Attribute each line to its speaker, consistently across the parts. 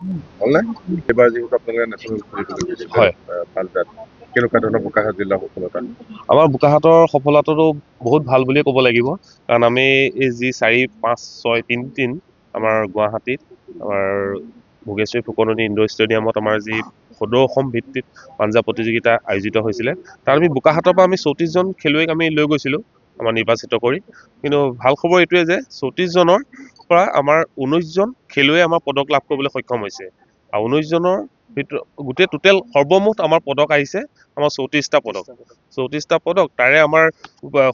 Speaker 1: Online এবাৰ যিহেতু আপোনালোকে নেশ্যনেল খেলিবলৈ গৈছিলে
Speaker 2: হয়।
Speaker 1: পাঞ্জাৱ কেনেকুৱা ধৰণৰ বোকাখাত জিলাৰ সফলতা
Speaker 2: আমাৰ বোকাখাতৰ সফলতাটো বহুত ভাল বুলিয়ে ক'ব লাগিব, কাৰণ আমি এই যি 4, 5, 6, 3 আমাৰ গুৱাহাটীত আমাৰ ভোগেশ্বৰী ফুকননী ইণ্ডোৰ ষ্টেডিয়ামত আমাৰ যি সদৌ অসম ভিত্তিত পাঞ্জাৱ প্ৰতিযোগিতা আয়োজিত হৈছিলে, তাত আমি বোকাখাতৰ পৰা আমি 34জন খেলুৱৈক আমি লৈ গৈছিলোঁ আমাৰ নিৰ্বাচিত কৰি। কিন্তু ভাল খবৰ এইটোৱে যে 34জনৰ পৰা আমাৰ 19জন খেলুৱৈ আমাৰ পদক লাভ কৰিবলৈ সক্ষম হৈছে। আৰু 19জনৰ ভিতৰত গোটেই টোটেল সৰ্বমুঠ আমাৰ পদক আহিছে আমাৰ 34টা পদক। 34টা পদক, তাৰে আমাৰ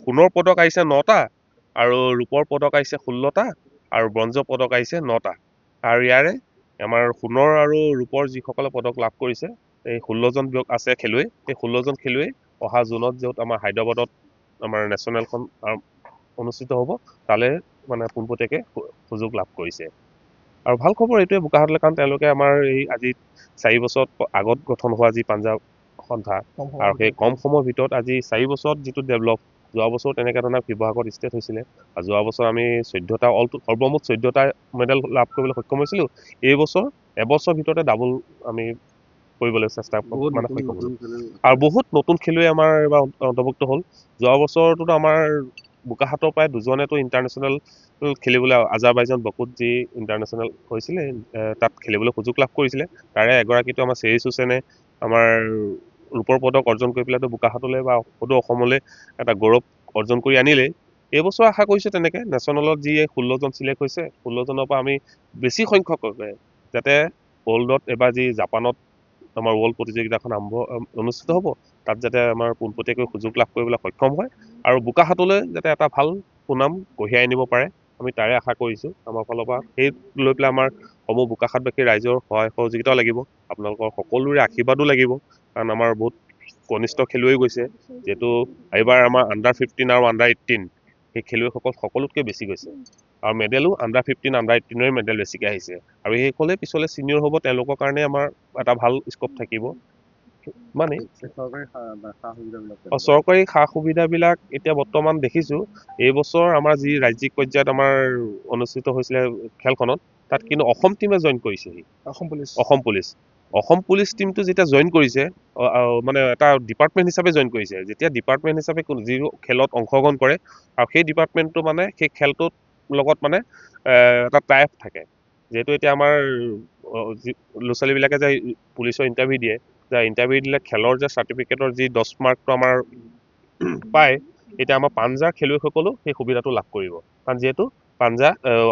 Speaker 2: সোণৰ পদক আহিছে 9টা, আৰু ৰূপৰ পদক আহিছে 16টা, আৰু ব্ৰঞ্জৰ পদক আহিছে 9টা। আৰু ইয়াৰে আমাৰ সোণৰ আৰু ৰূপৰ যিসকলে পদক লাভ কৰিছে, এই 16জন আছে খেলুৱৈ। এই 16জন খেলুৱৈ অহা জুনত য'ত আমাৰ হায়দৰাবাদত আমাৰ নেশ্যনেলখন অনুষ্ঠিত হ'ব, তালৈ মানে পোনপটীয়াকৈ সুযোগ লাভ কৰিছে। আৰু ভাল খবৰ এইটোৱে বোকাখাতলৈ, কাৰণ তেওঁলোকে আমাৰ এই আজি 4 বছৰ আগত গঠন হোৱা যি পাঞ্জাৱ সন্থা, আৰু সেই কম সময়ৰ ভিতৰত আজি 4 বছৰত যিটো ডেভেলপ, যোৱা বছৰ তেনেকৈ ধৰণৰ শিৱসাগৰত ষ্টেট হৈছিলে, আৰু যোৱা বছৰ আমি 14টা সৰ্বমুঠ 14টা মেডেল লাভ কৰিবলৈ সক্ষম হৈছিলোঁ। এইবছৰ এবছৰৰ ভিতৰতে ডাবল আমি কৰিবলৈ চেষ্টা মানে সক্ষম হ'লোঁ। আৰু বহুত নতুন খেলুৱৈ আমাৰ এইবাৰ অন্তৰ্ভুক্ত হ'ল। যোৱা বছৰটোতো আমাৰ বোকাখাতৰ পৰাই 2জনেতো ইণ্টাৰনেশ্যনেল খেলিবলৈ আজাৰবাইজান বকুত যি ইণ্টাৰনেশ্যনেল হৈছিলে, তাত খেলিবলৈ সুযোগ লাভ কৰিছিলে। তাৰে এগৰাকীটো আমাৰ চেৰিছ হুছেইনে আমাৰ ৰূপৰ পদক অৰ্জন কৰি পেলাইতো বোকাখাতলৈ বা সদৌ অসমলৈ এটা গৌৰৱ অৰ্জন কৰি আনিলেই। এইবছৰ আশা কৰিছোঁ তেনেকৈ নেশ্যনেলত যি 16জন চিলেক্ট হৈছে, 16জনৰ পৰা আমি বেছি সংখ্যক যাতে ৱৰ্ল্ডত এবাৰ যি জাপানত আমাৰ ৱৰ্ল্ড প্ৰতিযোগিতাখন অনুষ্ঠিত হ'ব, তাত যাতে আমাৰ পোনপটীয়াকৈ সুযোগ লাভ কৰিবলৈ সক্ষম হয়, আৰু বোকাখাতলৈ যাতে এটা ভাল সুনাম কঢ়িয়াই আনিব পাৰে, আমি তাৰে আশা কৰিছোঁ আমাৰ ফালৰ পৰা। সেই লৈ পেলাই আমাৰ সমূহ বোকাখাতবাসী ৰাইজৰ সহায় সহযোগিতাও লাগিব, আপোনালোকৰ সকলোৰে আশীৰ্বাদো লাগিব, কাৰণ আমাৰ বহুত কনিষ্ঠ খেলুৱৈ গৈছে। যিহেতু এইবাৰ আমাৰ আণ্ডাৰ-15 আৰু আণ্ডাৰ-18 সেই খেলুৱৈসকল সকলোতকৈ বেছি গৈছে, আৰু মেডেলো আণ্ডাৰ-15 আণ্ডাৰ-18ৰে মেডেল বেছিকৈ আহিছে। আৰু সেইসকলে পিছলৈ ছিনিয়ৰ হ'ব, তেওঁলোকৰ কাৰণে আমাৰ এটা ভাল স্ক'প থাকিব। মানে চৰকাৰী সা সুবিধাবিলাক এতিয়া বৰ্তমান দেখিছোঁ, এইবছৰ আমাৰ যি ৰাজ্যিক পৰ্যায়ত আমাৰ অনুষ্ঠিত হৈছিলে খেলখনত, তাত কিন্তু অসম টীমে জইন কৰিছেহি। অসম পুলিচ টীমটো যেতিয়া জইন কৰিছে, মানে এটা ডিপাৰ্টমেণ্ট হিচাপে জইন কৰিছে। যেতিয়া ডিপাৰ্টমেণ্ট হিচাপে যি খেলত অংশগ্ৰহণ কৰে, আৰু সেই ডিপাৰ্টমেণ্টটো মানে সেই খেলটোত লগত মানে এটা টাই আপ থাকে। যিহেতু এতিয়া আমাৰ ল'ৰা ছোৱালীবিলাকে যে পুলিচৰ ইণ্টাৰভিউ দিয়ে, যে ইণ্টাৰভিউ দিলে খেলৰ যে চাৰ্টিফিকেটৰ যি 10 মাৰ্কটো আমাৰ পায়, এতিয়া আমাৰ পাঞ্জাৰ খেলুৱৈসকলেও সেই সুবিধাটো লাভ কৰিব। কাৰণ যিহেতু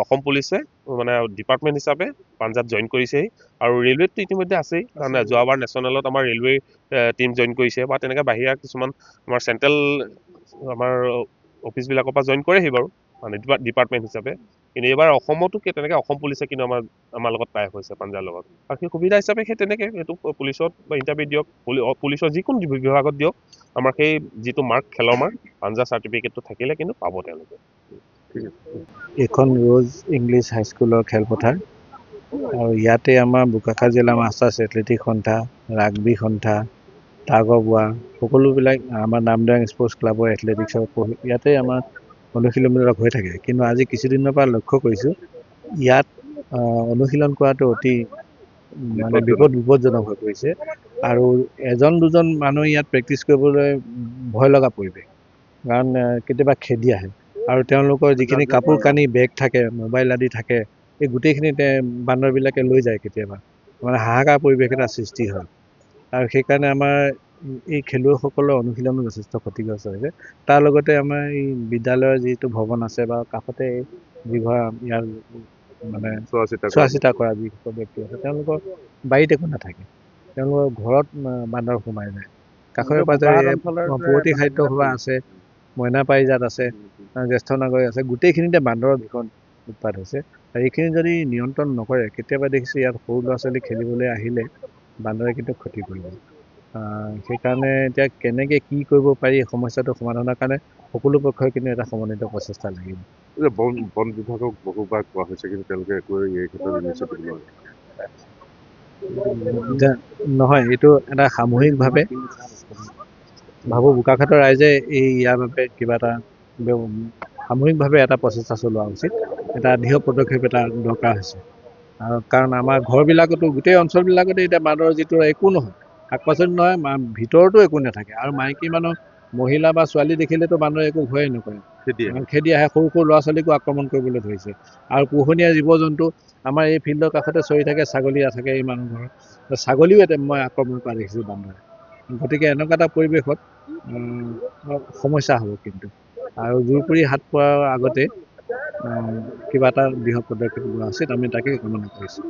Speaker 2: অসম পুলিচে মানে ডিপাৰ্টমেণ্ট হিচাপে পাঞ্জাৱ জইন কৰিছেহি, আৰু ৰেলৱেটো ইতিমধ্যে আছেই, কাৰণ যোৱাবাৰ নেশ্যনেলত আমাৰ ৰেলৱে টীম জইন কৰিছে, বা তেনেকৈ বাহিৰা কিছুমান আমাৰ চেণ্ট্ৰেল আমাৰ অফিচবিলাকৰ পৰা জইন কৰেহি বাৰু, মানে ডিপাৰ্টমেণ্ট হিচাপে। কিন্তু এইবাৰ অসমতো তেনেকৈ অসম পুলিচে কিন্তু আমাৰ লগত টাই হৈছে পাঞ্জাৱৰ লগত, আৰু সেই সুবিধা হিচাপে সেই তেনেকৈ এইটো পুলিচত বা ইণ্টাৰভিউ দিয়ক, পুলিচৰ যিকোনো বিভাগত দিয়ক, আমাৰ সেই যিটো মাৰ্ক, খেলৰ মাৰ্ক, পাঞ্জাৱ চাৰ্টিফিকেটটো থাকিলে কিন্তু পাব তেওঁলোকে।
Speaker 3: এইখন ৰ'জ ইংলিছ হাইস্কুলৰ খেলপথাৰ, আৰু ইয়াতে আমাৰ বোকাখাত জিলা মাষ্টাৰ্ছ এথলেটিক সন্থা, ৰাগবী সন্থা, টাগ অফ ৱাৰ, সকলোবিলাক আমাৰ নামদাং স্পৰ্টছ ক্লাবৰ এথলেটিক্সৰ ইয়াতে আমাৰ অনুশীলনবিলাক হৈ থাকে। কিন্তু আজি কিছুদিনৰ পৰা লক্ষ্য কৰিছোঁ, ইয়াত অনুশীলন কৰাটো অতি মানে বিপদজনক হৈ পৰিছে, আৰু এজন দুজন মানুহ ইয়াত প্ৰেক্টিচ কৰিবলৈ ভয় লগা পৰিৱেশ। কাৰণ কেতিয়াবা খেদি আহে, আৰু তেওঁলোকৰ যিখিনি কাপোৰ কানি, বেগ থাকে, মোবাইল আদি থাকে, এই গোটেইখিনিতে বান্দৰবিলাকে লৈ যায়। কেতিয়াবা মানে হাহাকাৰ পৰিৱেশ এটা সৃষ্টি হয়, আৰু সেইকাৰণে আমাৰ এই খেলুৱৈসকলৰ অনুশীলনো যথেষ্ট ক্ষতিগ্ৰস্ত হৈছে। তাৰ লগতে আমাৰ এই বিদ্যালয়ৰ যিটো ভৱন আছে, বা কাষতে যিঘৰ ইয়াৰ মানে চোৱা চিতা কৰা যিসকল ব্যক্তি আছে, তেওঁলোকৰ বাৰীত একো নাথাকে, তেওঁলোকৰ ঘৰত বান্দৰ সোমাই যায়। কাষৰে পাজৰে পুৱতি সাহিত্য সভা আছে, মইনা পাৰিজাত আছে, জ্যেষ্ঠ নাগৰিক আছে, গোটেইখিনিতে বান্দৰৰ ভীষণ উৎপাত হৈছে। আৰু এইখিনি যদি নিয়ন্ত্ৰণ নকৰে, কেতিয়াবা দেখিছোঁ ইয়াত সৰু ল'ৰা ছোৱালী খেলিবলৈ আহিলে বান্দৰে কিন্তু ক্ষতি কৰিব। সেইকাৰণে এতিয়া কেনেকৈ কি কৰিব পাৰি সমস্যাটো সমাধানৰ কাৰণে সকলো পক্ষই কিন্তু এটা সমন্বিত প্ৰচেষ্টা লাগিব।
Speaker 1: বন বিভাগক বহুবাৰ কোৱা হৈছে, কিন্তু তেওঁলোকে একো এই ক্ষেত্ৰত ইনিচিয়েটিভ লয়
Speaker 3: নহয়। এইটো এটা সামূহিকভাৱে ভাবোঁ বোকাখাতৰ ৰাইজে ইয়াৰ বাবে কিবা এটা সামূহিকভাৱে এটা প্ৰচেষ্টা চলোৱা উচিত। এটা দৃঢ় পদক্ষেপ এটা দৰকাৰ হৈছে। আৰু কাৰণ আমাৰ ঘৰবিলাকতো গোটেই অঞ্চলবিলাকতে এতিয়া বান্দৰৰ যিটো একো নহয়, শাক পাচলি নহয়, ভিতৰতো একো নাথাকে। আৰু মাইকী মানুহ মহিলা বা ছোৱালী দেখিলেতো বান্দৰে একো ভয়ে নকৰে,
Speaker 1: খেদি আহে।
Speaker 3: খেদি আহে, সৰু সৰু ল'ৰা ছোৱালীকো আক্ৰমণ কৰিবলৈ ধৰিছে। আৰু পোহনীয়া জীৱ জন্তু আমাৰ এই ফিল্ডৰ কাষতে চৰি থাকে, ছাগলী থাকে এই মানুহ ঘৰৰ, ছাগলীও মই আক্ৰমণ কৰা দেখিছোঁ বান্দৰে। গতিকে এনেকুৱা এটা পৰিৱেশত সমস্যা হ'ব কিন্তু। আৰু জোৰ কৰি হাত পোৱাৰ আগতে কিবা এটা বৃহৎ পদক্ষেপ লোৱা উচিত, আমি তাকে কামনা কৰিছোঁ।